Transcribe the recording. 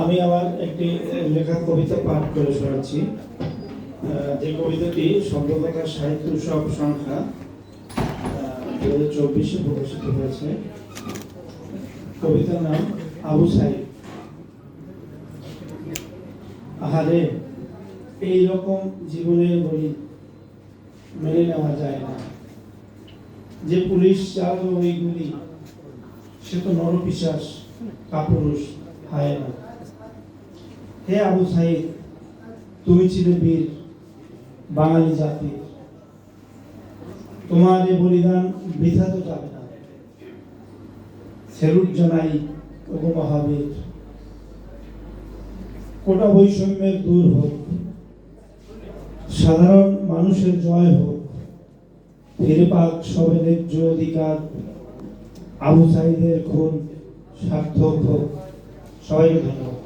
আমি আমার একটি লেখা কবিতা পাঠ করে শোনাচ্ছি। যে কবিতাটি শব্দকথা সাহিত্য উৎসব সংখ্যা 2024 প্রকাশিত হয়েছে। কবিতার নাম আবু সাইদ। আহারে, এইরকম জীবনের বলি মেনে নেওয়া যায় না। যে পুলিশ চালালো ওইগুলি, সে তো নরপিশাচ, কাপুরুষ, হায় না। হে আবু সাইদ, তুমি ছিলে বীর বাঙালি জাতির, তোমার এ বলিদান বৃথা তো যাবে না। সেলুট জানাই ওগো মহাবীর। কোটা বৈষম্যের দূর হোক, সাধারণ মানুষের জয় হোক, ফিরে পাক সবে ন্যায্য অধিকার, আবু সাইদের খুন সার্থক হোক। সবাইকে ধন্যবাদ।